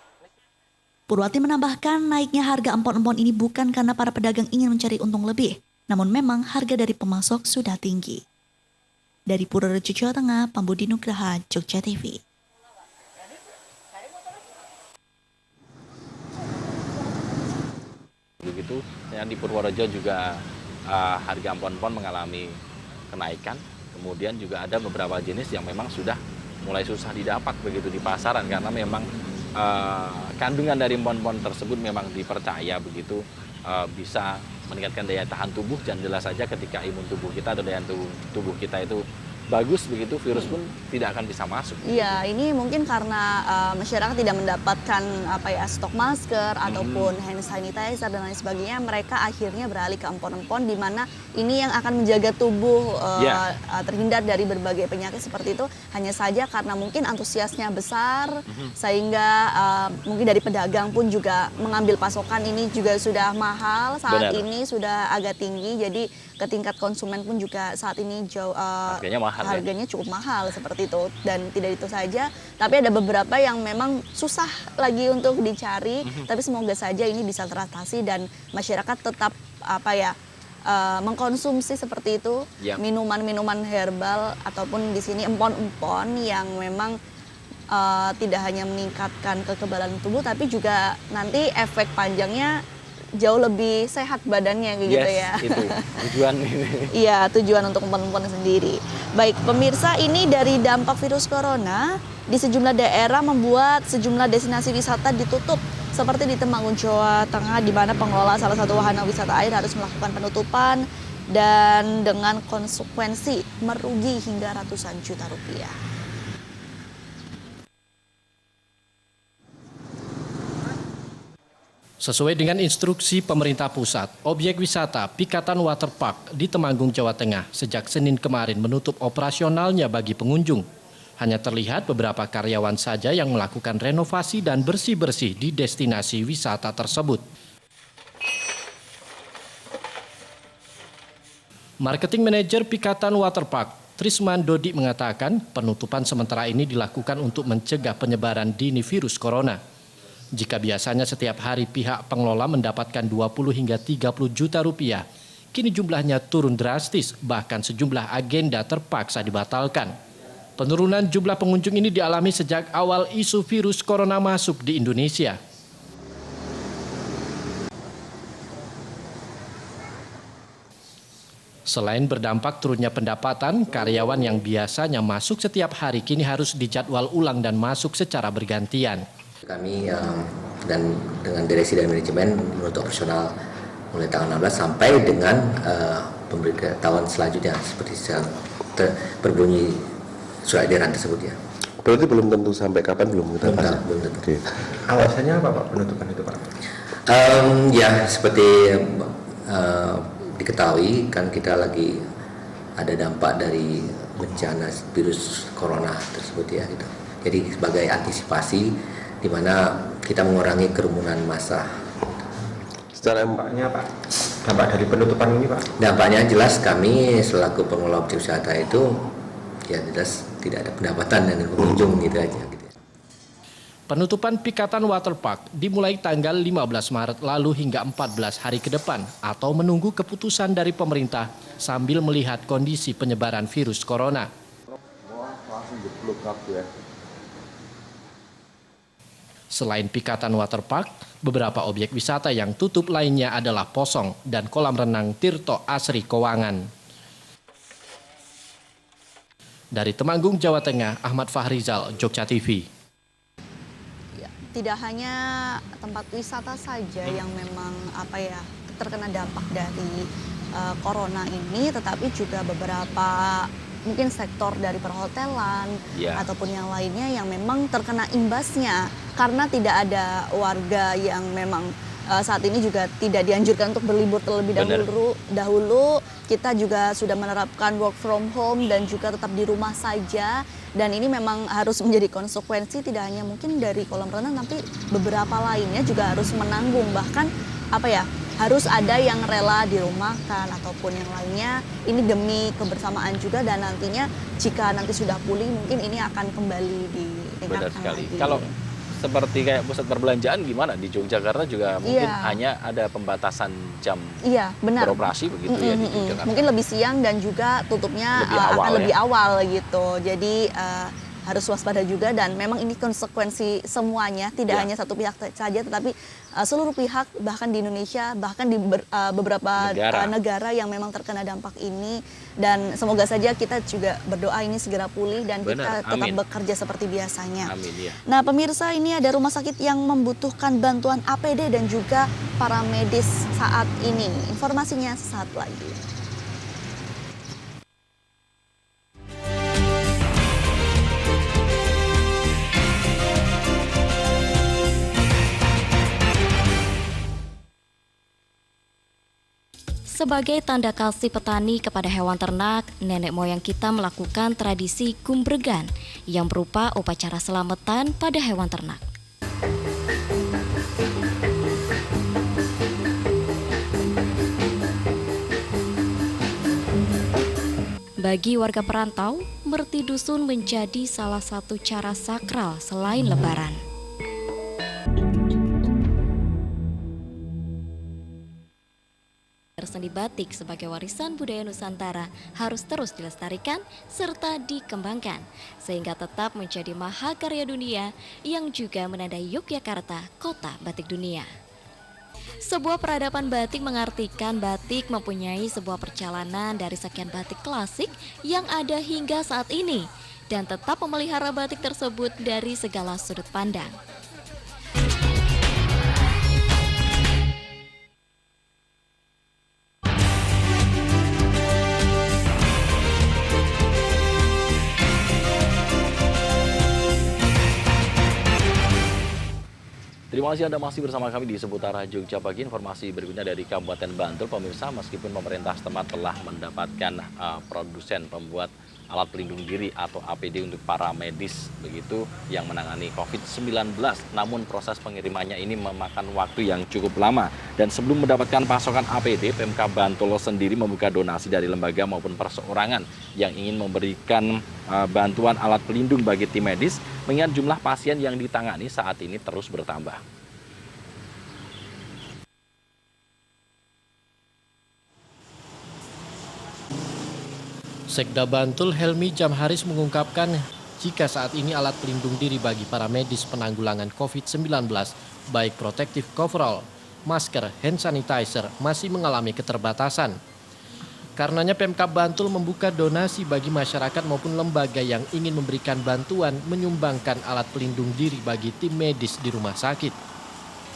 Purwati menambahkan naiknya harga empon-empon ini bukan karena para pedagang ingin mencari untung lebih, namun memang harga dari pemasok sudah tinggi. Dari Purworejo, Jawa Tengah, Pambudi Nugraha, Jogja TV. Begitu, yang di Purworejo juga harga empon-empon mengalami kenaikan. Kemudian juga ada beberapa jenis yang memang sudah mulai susah didapat begitu di pasaran, karena memang kandungan dari empon-empon tersebut memang dipercaya begitu bisa meningkatkan daya tahan tubuh, dan jelas saja ketika imun tubuh kita atau daya tubuh kita itu bagus begitu, virus pun tidak akan bisa masuk. Iya, ini mungkin karena masyarakat tidak mendapatkan stok masker ataupun hand sanitizer dan lain sebagainya, mereka akhirnya beralih ke empon-empon, di mana ini yang akan menjaga tubuh terhindar dari berbagai penyakit seperti itu. Hanya saja karena mungkin antusiasnya besar, sehingga mungkin dari pedagang pun juga mengambil pasokan ini juga sudah mahal saat ini, sudah agak tinggi, jadi ke tingkat konsumen pun juga saat ini harganya cukup mahal seperti itu. Dan tidak itu saja, tapi ada beberapa yang memang susah lagi untuk dicari, tapi semoga saja ini bisa teratasi dan masyarakat tetap mengkonsumsi seperti itu, minuman-minuman herbal ataupun di sini empon-empon yang memang tidak hanya meningkatkan kekebalan tubuh, tapi juga nanti efek panjangnya jauh lebih sehat badannya gitu ya. Itu tujuan ini. Iya, tujuan untuk empon-empon sendiri. Baik, pemirsa, ini dari dampak virus corona di sejumlah daerah membuat sejumlah destinasi wisata ditutup. Seperti di Temanggung, Jawa Tengah, di mana pengelola salah satu wahana wisata air harus melakukan penutupan dan dengan konsekuensi merugi hingga ratusan juta rupiah. Sesuai dengan instruksi pemerintah pusat, objek wisata Pikatan Waterpark di Temanggung, Jawa Tengah sejak Senin kemarin menutup operasionalnya bagi pengunjung. Hanya terlihat beberapa karyawan saja yang melakukan renovasi dan bersih-bersih di destinasi wisata tersebut. Marketing Manager Pikatan Waterpark, Trisman Dodi, mengatakan penutupan sementara ini dilakukan untuk mencegah penyebaran dini virus corona. Jika biasanya setiap hari pihak pengelola mendapatkan 20 hingga 30 juta rupiah, kini jumlahnya turun drastis, bahkan sejumlah agenda terpaksa dibatalkan. Penurunan jumlah pengunjung ini dialami sejak awal isu virus corona masuk di Indonesia. Selain berdampak turunnya pendapatan, karyawan yang biasanya masuk setiap hari kini harus dijadwal ulang dan masuk secara bergantian. Kami dan dengan direksi dan manajemen menutup operasional mulai tanggal 16 sampai dengan pemberitahuan selanjutnya seperti berbunyi surat edaran tersebut ya. Berarti belum tentu sampai kapan belum kita tahu. Belum tentu. Oke. Alasannya apa Pak penutupan itu Pak? Ya seperti diketahui kan kita lagi ada dampak dari bencana virus corona tersebut ya gitu. Jadi sebagai antisipasi di mana kita mengurangi kerumunan massa. Secara dampaknya Pak, dampak dari penutupan ini Pak? Dampaknya jelas kami selaku pengelola objek wisata itu ya jelas tidak ada pendapatan dan pengunjung gitu aja. Gitu. Penutupan Pikatan Waterpark dimulai tanggal 15 Maret lalu hingga 14 hari ke depan atau menunggu keputusan dari pemerintah sambil melihat kondisi penyebaran virus corona. Selain Pikatan Waterpark, beberapa objek wisata yang tutup lainnya adalah Posong dan kolam renang Tirto Asri Kowangan. Dari Temanggung, Jawa Tengah, Ahmad Fahrizal, Jogja TV. Tidak hanya tempat wisata saja yang memang terkena dampak dari corona ini, tetapi juga beberapa mungkin sektor dari perhotelan ataupun yang lainnya yang memang terkena imbasnya karena tidak ada warga yang memang saat ini juga tidak dianjurkan untuk berlibur terlebih dahulu. Kita juga sudah menerapkan work from home dan juga tetap di rumah saja, dan ini memang harus menjadi konsekuensi tidak hanya mungkin dari kolam renang tapi beberapa lainnya juga harus menanggung, bahkan harus ada yang rela dirumahkan ataupun yang lainnya, ini demi kebersamaan juga, dan nantinya jika nanti sudah pulih mungkin ini akan kembali ditingkatkan. Benar sekali. Lagi. Kalau seperti kayak pusat perbelanjaan gimana di Yogyakarta juga mungkin hanya ada pembatasan jam beroperasi begitu ya di Yogyakarta. Mungkin lebih siang dan juga tutupnya lebih akan lebih awal gitu. Jadi harus waspada juga, dan memang ini konsekuensi semuanya, tidak hanya satu pihak saja, tetapi seluruh pihak, bahkan di Indonesia, bahkan di beberapa negara yang memang terkena dampak ini. Dan semoga saja kita juga berdoa ini segera pulih dan kita tetap bekerja seperti biasanya. Amin, ya. Nah pemirsa, ini ada rumah sakit yang membutuhkan bantuan APD dan juga para medis saat ini. Informasinya saat lagi. Sebagai tanda kasih petani kepada hewan ternak, nenek moyang kita melakukan tradisi gumbregan yang berupa upacara selamatan pada hewan ternak. Bagi warga perantau, merti dusun menjadi salah satu cara sakral selain Lebaran. Seni batik sebagai warisan budaya Nusantara harus terus dilestarikan serta dikembangkan sehingga tetap menjadi mahakarya dunia yang juga menandai Yogyakarta, kota batik dunia. Sebuah peradaban batik mengartikan batik mempunyai sebuah perjalanan dari sekian batik klasik yang ada hingga saat ini dan tetap memelihara batik tersebut dari segala sudut pandang. Terima kasih Anda masih bersama kami di seputar Jogja Pagi. Informasi berikutnya dari Kabupaten Bantul, pemirsa, meskipun pemerintah setempat telah mendapatkan produsen pembuat alat pelindung diri atau APD untuk para medis begitu yang menangani COVID-19, namun proses pengirimannya ini memakan waktu yang cukup lama. Dan sebelum mendapatkan pasokan APD, Pemkab Bantul sendiri membuka donasi dari lembaga maupun perseorangan yang ingin memberikan bantuan alat pelindung bagi tim medis, mengingat jumlah pasien yang ditangani saat ini terus bertambah. Sekda Bantul Helmi Jamharis mengungkapkan jika saat ini alat pelindung diri bagi para medis penanggulangan COVID-19, baik protective coverall, masker, hand sanitizer, masih mengalami keterbatasan. Karenanya Pemkab Bantul membuka donasi bagi masyarakat maupun lembaga yang ingin memberikan bantuan menyumbangkan alat pelindung diri bagi tim medis di rumah sakit.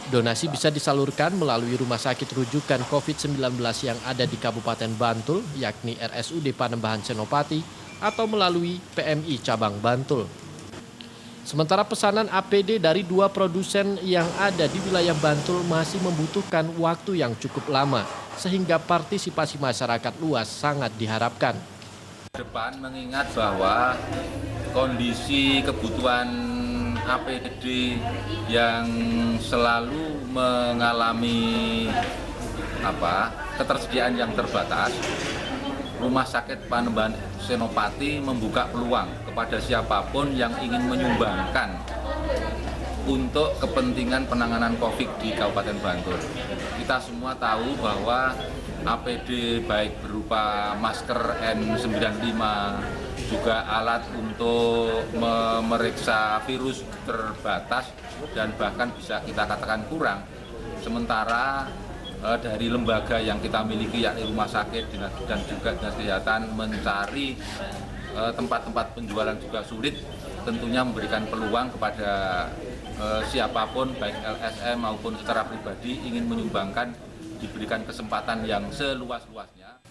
Donasi bisa disalurkan melalui rumah sakit rujukan COVID-19 yang ada di Kabupaten Bantul, yakni RSUD Panembahan Senopati, atau melalui PMI Cabang Bantul. Sementara pesanan APD dari 2 produsen yang ada di wilayah Bantul masih membutuhkan waktu yang cukup lama, sehingga partisipasi masyarakat luas sangat diharapkan. Depan mengingat bahwa kondisi kebutuhan APD yang selalu mengalami ketersediaan yang terbatas, Rumah Sakit Panembahan Senopati membuka peluang kepada siapapun yang ingin menyumbangkan untuk kepentingan penanganan COVID di Kabupaten Bantul. Kita semua tahu bahwa APD baik berupa masker N95, juga alat untuk memeriksa virus terbatas dan bahkan bisa kita katakan kurang. Sementara dari lembaga yang kita miliki yakni rumah sakit dan juga dinas kesehatan mencari tempat-tempat penjualan juga sulit, tentunya memberikan peluang kepada siapapun baik LSM maupun secara pribadi ingin menyumbangkan diberikan kesempatan yang seluas-luasnya.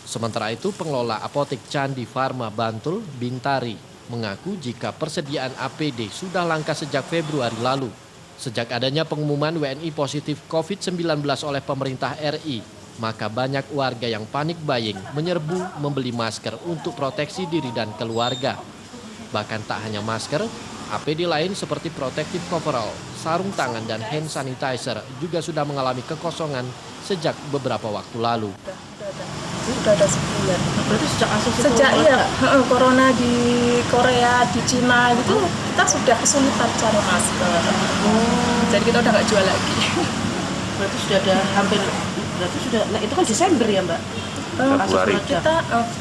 Sementara itu, pengelola apotek Candi Farma Bantul, Bintari, mengaku jika persediaan APD sudah langka sejak Februari lalu. Sejak adanya pengumuman WNI positif COVID-19 oleh pemerintah RI, maka banyak warga yang panik buying menyerbu membeli masker untuk proteksi diri dan keluarga. Bahkan tak hanya masker, APD lain seperti protective coverall, sarung tangan, dan hand sanitizer juga sudah mengalami kekosongan sejak beberapa waktu lalu. Sudah ada sebulan. Berarti sejak corona di Korea, di Cina gitu, kita sudah kesulitan cari masker. Jadi kita udah nggak jual lagi. Berarti sudah ada nah itu kan Desember ya Mbak? Kita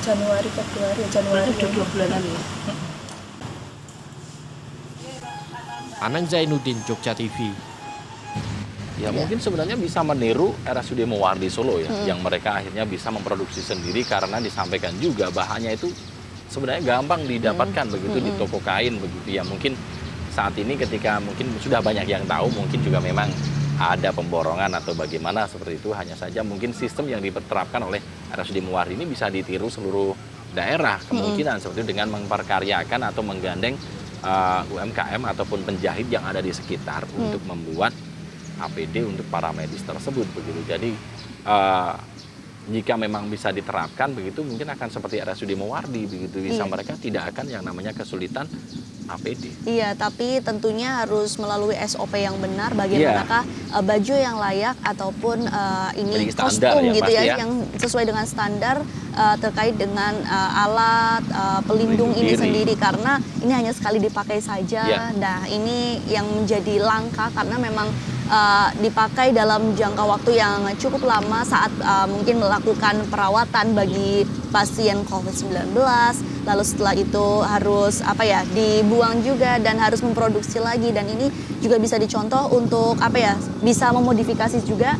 Januari, Februari. Berarti udah 2 bulanan ya? Anang Zainuddin, Jogja TV. Ya mungkin sebenarnya bisa meniru RSUD Muwardi Solo ya, yang mereka akhirnya bisa memproduksi sendiri karena disampaikan juga bahannya itu sebenarnya gampang didapatkan begitu di toko kain begitu ya. Mungkin saat ini ketika mungkin sudah banyak yang tahu, mungkin juga memang ada pemborongan atau bagaimana seperti itu. Hanya saja mungkin sistem yang diterapkan oleh RSUD Muwardi ini bisa ditiru seluruh daerah kemungkinan seperti itu, dengan memperkaryakan atau menggandeng UMKM ataupun penjahit yang ada di sekitar untuk membuat APD untuk para medis tersebut begitu. Jadi jika memang bisa diterapkan begitu, mungkin akan seperti RSUD Muwardi begitu, bisa mereka tidak akan yang namanya kesulitan APD. Iya, tapi tentunya harus melalui SOP yang benar. Bagaimanakah baju yang layak ataupun ini kostum gitu ya, yang sesuai dengan standar terkait dengan alat pelindung ini sendiri, karena ini hanya sekali dipakai saja. Nah, ini yang menjadi langka karena memang dipakai dalam jangka waktu yang cukup lama saat mungkin melakukan perawatan bagi pasien COVID-19, lalu setelah itu harus dibuang juga dan harus memproduksi lagi, dan ini juga bisa dicontoh untuk bisa memodifikasi juga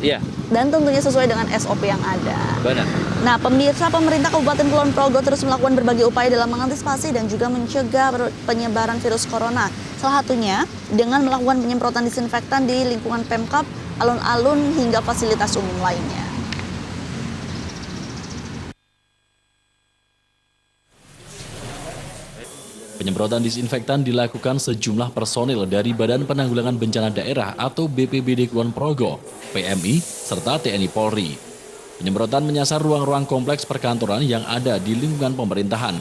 dan tentunya sesuai dengan SOP yang ada. Benar. Nah, pemirsa, pemerintah Kabupaten Kulon Progo terus melakukan berbagai upaya dalam mengantisipasi dan juga mencegah penyebaran virus corona. Salah satunya dengan melakukan penyemprotan disinfektan di lingkungan Pemkab, alun-alun hingga fasilitas umum lainnya. Penyemprotan disinfektan dilakukan sejumlah personil dari Badan Penanggulangan Bencana Daerah atau BPBD Kulon Progo, PMI, serta TNI Polri. Penyemprotan menyasar ruang-ruang kompleks perkantoran yang ada di lingkungan pemerintahan.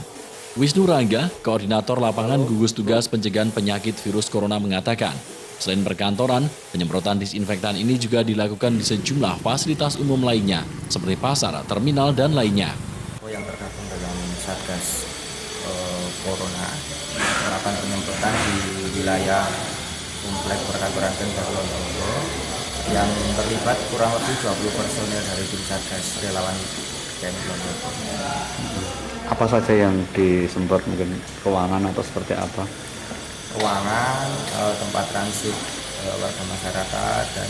Wisnu Rangga, Koordinator Lapangan Gugus Tugas Pencegahan Penyakit Virus Corona mengatakan, selain perkantoran, penyemprotan disinfektan ini juga dilakukan di sejumlah fasilitas umum lainnya, seperti pasar, terminal, dan lainnya. Yang tergabung dalam Satgas Corona melakukan penyemprotan di wilayah komplek perkantoran Pemkab Kulon Progo yang terlibat kurang lebih 20 personil dari tim Satgas relawan TNI Kulon Progo. Apa saja yang disemprot, mungkin ruangan atau seperti apa? Ruangan, tempat transit warga masyarakat, dan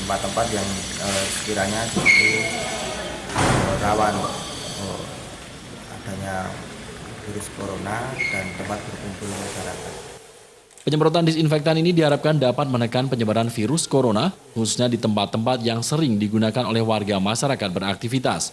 tempat-tempat yang sekiranya itu rawan adanya virus corona dan tempat berkumpul masyarakat. Penyemprotan disinfektan ini diharapkan dapat menekan penyebaran virus corona, khususnya di tempat-tempat yang sering digunakan oleh warga masyarakat beraktivitas.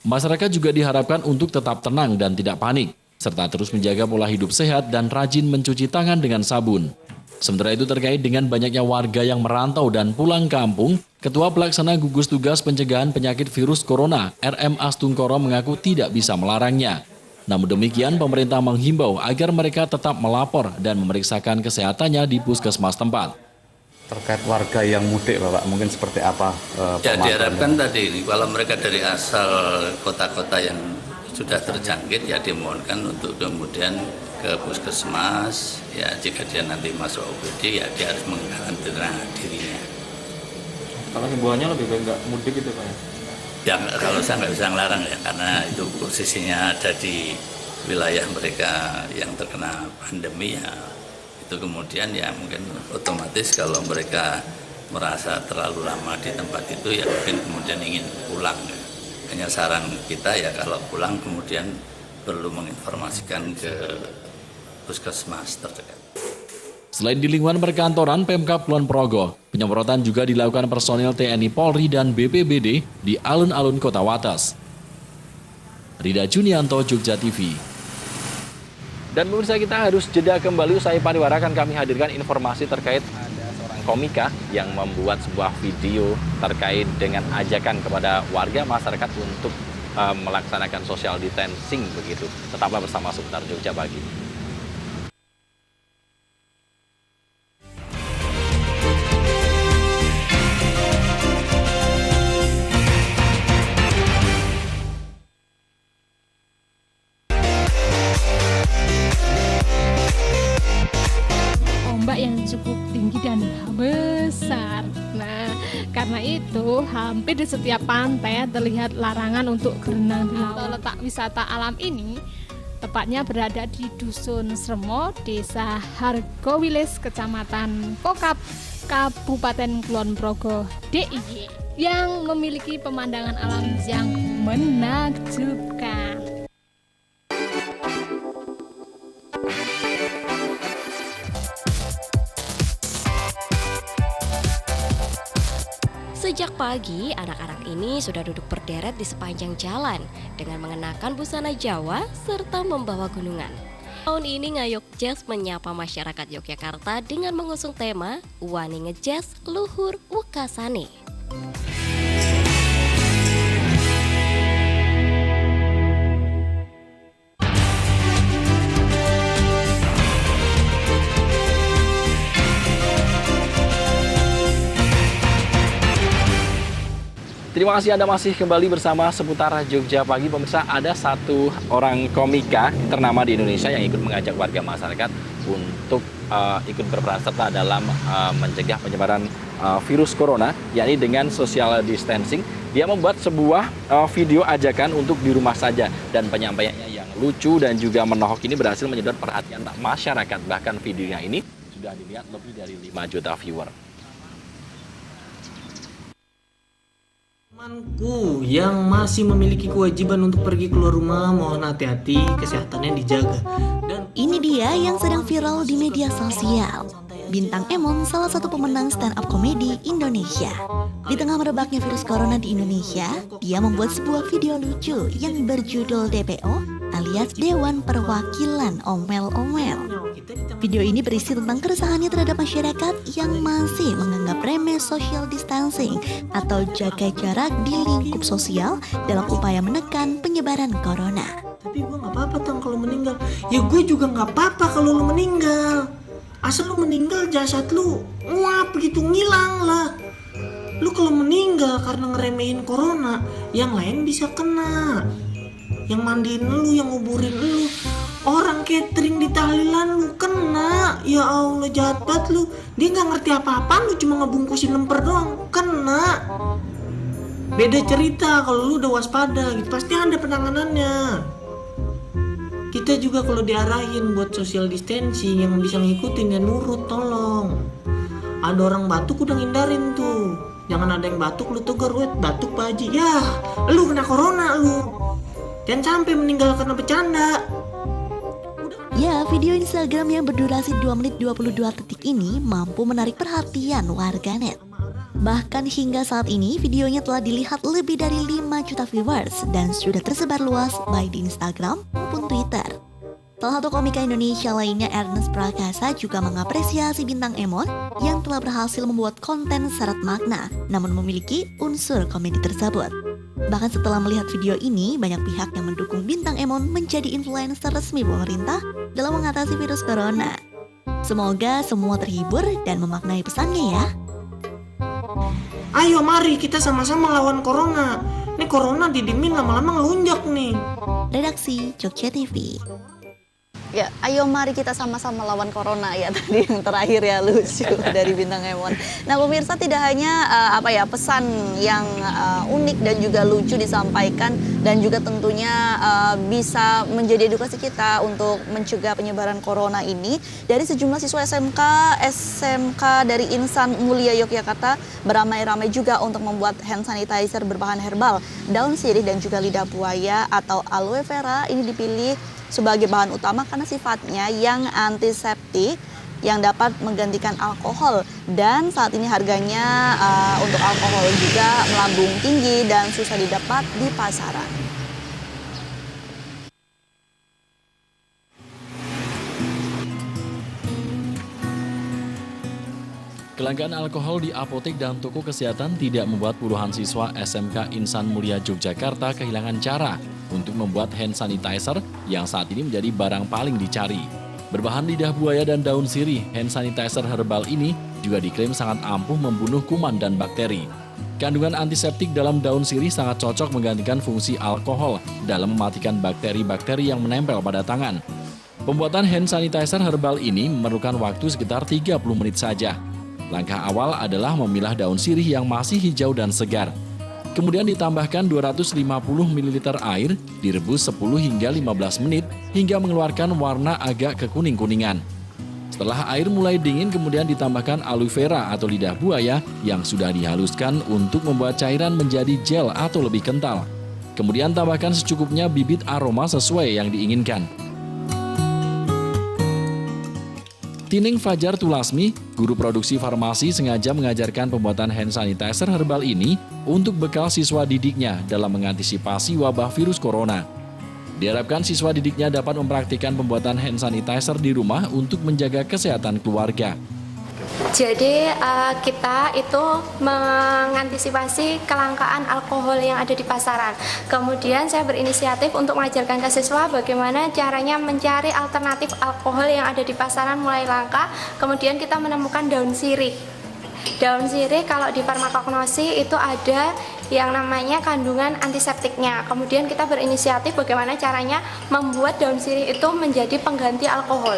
Masyarakat juga diharapkan untuk tetap tenang dan tidak panik, serta terus menjaga pola hidup sehat dan rajin mencuci tangan dengan sabun. Sementara itu terkait dengan banyaknya warga yang merantau dan pulang kampung, Ketua Pelaksana Gugus Tugas Pencegahan Penyakit Virus Corona, RM Astungkoro, mengaku tidak bisa melarangnya. Namun demikian, pemerintah menghimbau agar mereka tetap melapor dan memeriksakan kesehatannya di puskesmas tempat. Terkait warga yang mudik, Bapak, mungkin seperti apa? Ya, diharapkan tadi ini, kalau mereka dari asal kota-kota yang sudah terjangkit, ya dimohonkan untuk kemudian ke puskesmas. Ya, jika dia nanti masuk OPD, ya dia harus mengkarantina dirinya. Kalau himbauannya lebih baik nggak mudik gitu, Pak? Ya, kalau saya nggak bisa ngelarang ya, karena itu posisinya ada di wilayah mereka yang terkena pandemi ya. Itu kemudian ya mungkin otomatis kalau mereka merasa terlalu lama di tempat itu ya mungkin kemudian ingin pulang. Hanya saran kita ya kalau pulang kemudian perlu menginformasikan ke puskesmas terdekat. Selain di lingkungan perkantoran Pemkab Kulon Progo, penyemprotan juga dilakukan personil TNI Polri dan BPBD di alun-alun Kota Wates. Rida Junianto, Jogja TV. Dan pemirsa, kita harus jeda kembali. Usai pariwara akan kami hadirkan informasi terkait ada seorang komika yang membuat sebuah video terkait dengan ajakan kepada warga masyarakat untuk melaksanakan social distancing begitu. Tetaplah bersama Seputar Jogja Pagi. Yang cukup tinggi dan besar. Nah, karena itu hampir di setiap pantai terlihat larangan untuk berenang di laut. Letak wisata alam ini tepatnya berada di Dusun Sremo, Desa Hargowilis, Kecamatan Kokap, Kabupaten Kulon Progo, DIY, yang memiliki pemandangan alam yang menakjubkan. Sejak pagi, anak-anak ini sudah duduk berderet di sepanjang jalan dengan mengenakan busana Jawa serta membawa gunungan. Tahun ini Ngayog Jazz menyapa masyarakat Yogyakarta dengan mengusung tema Wani Ngejazz Luhur Wekasane. Terima kasih Anda masih kembali bersama Seputar Jogja Pagi. Pemirsa, ada satu orang komika ternama di Indonesia yang ikut mengajak warga masyarakat untuk ikut berperan serta dalam mencegah penyebaran virus corona, yakni dengan social distancing. Dia membuat sebuah video ajakan untuk di rumah saja, dan penyampaiannya yang lucu dan juga menohok ini berhasil menyedot perhatian masyarakat. Bahkan videonya ini sudah dilihat lebih dari 5 juta viewer. Temanku yang masih memiliki kewajiban untuk pergi keluar rumah, mohon hati-hati, kesehatannya dijaga. Dan ini dia yang sedang viral di media sosial. Bintang Emon, salah satu pemenang stand up komedi Indonesia. Di tengah merebaknya virus corona di Indonesia, dia membuat sebuah video lucu yang berjudul DPO alias Dewan Perwakilan Omel-Omel. Video ini berisi tentang keresahannya terhadap masyarakat yang masih menganggap remeh social distancing atau jaga jarak di lingkup sosial dalam upaya menekan penyebaran corona. Tapi gue gak apa-apa Tang kalau meninggal. Ya gue juga gak apa-apa kalau lu meninggal. Asal lu meninggal jasad lu nguap gitu, ngilang lah. Lu kalau meninggal karena ngeremehin corona, yang lain bisa kena. Yang mandiin lu, yang nguburin lu, orang catering di tahlilan lu kena. Ya Allah, jahat banget lu. Dia gak ngerti apa-apa, lu cuma ngebungkusin lemper doang, kena. Beda cerita kalau lu udah waspada gitu, pasti ada penanganannya. Kita juga kalau diarahin buat social distancing, yang bisa ngikutin ya nurut, tolong. Ada orang batuk udah ngindarin tuh. Jangan ada yang batuk lu tegur, wet batuk Pak Haji. Ya, lu kena corona lu. Dan sampai meninggal karena bercanda. Ya, video Instagram yang berdurasi 2 menit 22 detik ini mampu menarik perhatian warganet. Bahkan hingga saat ini videonya telah dilihat lebih dari 5 juta viewers dan sudah tersebar luas baik di Instagram maupun Twitter. Salah satu komika Indonesia lainnya, Ernest Prakasa, juga mengapresiasi Bintang Emon yang telah berhasil membuat konten syarat makna namun memiliki unsur komedi tersebut. Bahkan setelah melihat video ini, banyak pihak yang mendukung Bintang Emon menjadi influencer resmi pemerintah dalam mengatasi virus corona. Semoga semua terhibur dan memaknai pesannya ya. Ayo mari kita sama-sama lawan corona. Ini corona didimin lama-lama ngelunjak nih. Redaksi Jogja TV. Ya, ayo mari kita sama-sama lawan corona ya, tadi yang terakhir ya, lucu dari Bintang Emon. Nah pemirsa, tidak hanya pesan yang unik dan juga lucu disampaikan dan juga tentunya bisa menjadi edukasi kita untuk mencegah penyebaran corona ini. Dari sejumlah siswa SMK dari Insan Mulia Yogyakarta beramai-ramai juga untuk membuat hand sanitizer berbahan herbal, daun sirih dan juga lidah buaya atau aloe vera. Ini dipilih sebagai bahan utama karena sifatnya yang antiseptik yang dapat menggantikan alkohol, dan saat ini harganya untuk alkohol juga melambung tinggi dan susah didapat di pasaran. Kelangkaan alkohol di apotek dan toko kesehatan tidak membuat puluhan siswa SMK Insan Mulia Yogyakarta kehilangan cara untuk membuat hand sanitizer yang saat ini menjadi barang paling dicari. Berbahan lidah buaya dan daun sirih, hand sanitizer herbal ini juga diklaim sangat ampuh membunuh kuman dan bakteri. Kandungan antiseptik dalam daun sirih sangat cocok menggantikan fungsi alkohol dalam mematikan bakteri-bakteri yang menempel pada tangan. Pembuatan hand sanitizer herbal ini memerlukan waktu sekitar 30 menit saja. Langkah awal adalah memilah daun sirih yang masih hijau dan segar. Kemudian ditambahkan 250 ml air, direbus 10 hingga 15 menit hingga mengeluarkan warna agak kekuning-kuningan. Setelah air mulai dingin, kemudian ditambahkan aloe vera atau lidah buaya yang sudah dihaluskan untuk membuat cairan menjadi gel atau lebih kental. Kemudian tambahkan secukupnya bibit aroma sesuai yang diinginkan. Tining Fajar Tulasmi, guru produksi farmasi, sengaja mengajarkan pembuatan hand sanitizer herbal ini untuk bekal siswa didiknya dalam mengantisipasi wabah virus corona. Diharapkan siswa didiknya dapat mempraktikkan pembuatan hand sanitizer di rumah untuk menjaga kesehatan keluarga. Jadi kita itu mengantisipasi kelangkaan alkohol yang ada di pasaran. Kemudian saya berinisiatif untuk mengajarkan ke siswa bagaimana caranya mencari alternatif alkohol yang ada di pasaran mulai langka. Kemudian kita menemukan daun sirih. Daun sirih kalau di farmakognosi itu ada yang namanya kandungan antiseptiknya. Kemudian kita berinisiatif bagaimana caranya membuat daun sirih itu menjadi pengganti alkohol.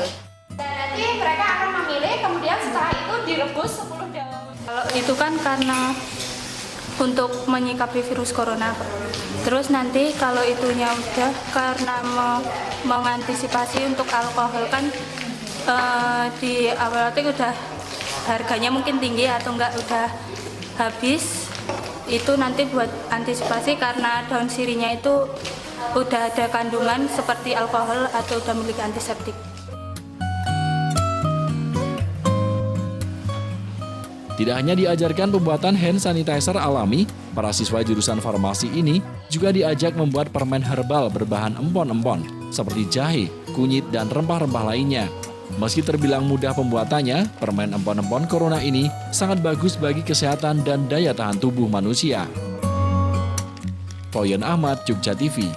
Dan nanti mereka akan memilih, kemudian setelah itu direbus 10 daun. Kalau itu kan karena untuk menyikapi virus corona. Terus nanti kalau itunya udah karena mengantisipasi untuk alkohol kan di awal itu udah harganya mungkin tinggi atau enggak udah habis. Itu nanti buat antisipasi karena daun sirihnya itu udah ada kandungan seperti alkohol atau udah memiliki antiseptik. Tidak hanya diajarkan pembuatan hand sanitizer alami, para siswa jurusan farmasi ini juga diajak membuat permen herbal berbahan empon-empon, seperti jahe, kunyit, dan rempah-rempah lainnya. Meski terbilang mudah pembuatannya, permen empon-empon corona ini sangat bagus bagi kesehatan dan daya tahan tubuh manusia. Poyon Ahmad, Jogja TV.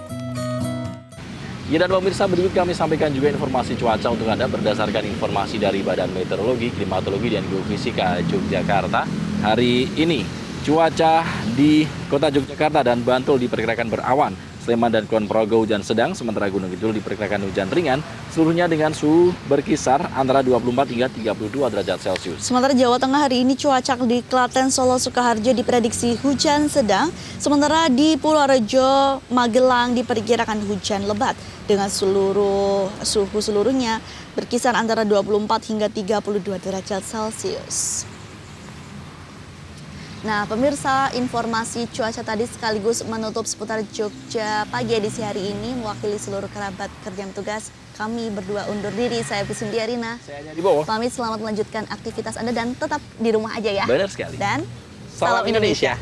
Ya, dan pemirsa, berikut kami sampaikan juga informasi cuaca untuk Anda berdasarkan informasi dari Badan Meteorologi, Klimatologi, dan Geofisika Yogyakarta. Hari ini, cuaca di kota Yogyakarta dan Bantul diperkirakan berawan. Sleman dan Kulon Progo hujan sedang, sementara Gunung Kidul diperkirakan hujan ringan, seluruhnya dengan suhu berkisar antara 24 hingga 32 derajat Celcius. Sementara Jawa Tengah hari ini cuaca di Klaten, Solo, Sukoharjo diprediksi hujan sedang, sementara di Purworejo, Magelang diperkirakan hujan lebat dengan suhu seluruhnya berkisar antara 24 hingga 32 derajat Celcius. Nah, pemirsa, informasi cuaca tadi sekaligus menutup seputar Jogja Pagi edisi hari ini. Mewakili seluruh kerabat kerja petugas, kami berdua undur diri. Saya Pusim Diarina. Saya Anya di bawah. Pamit, selamat melanjutkan aktivitas Anda dan tetap di rumah aja ya. Benar sekali. Dan salam Indonesia.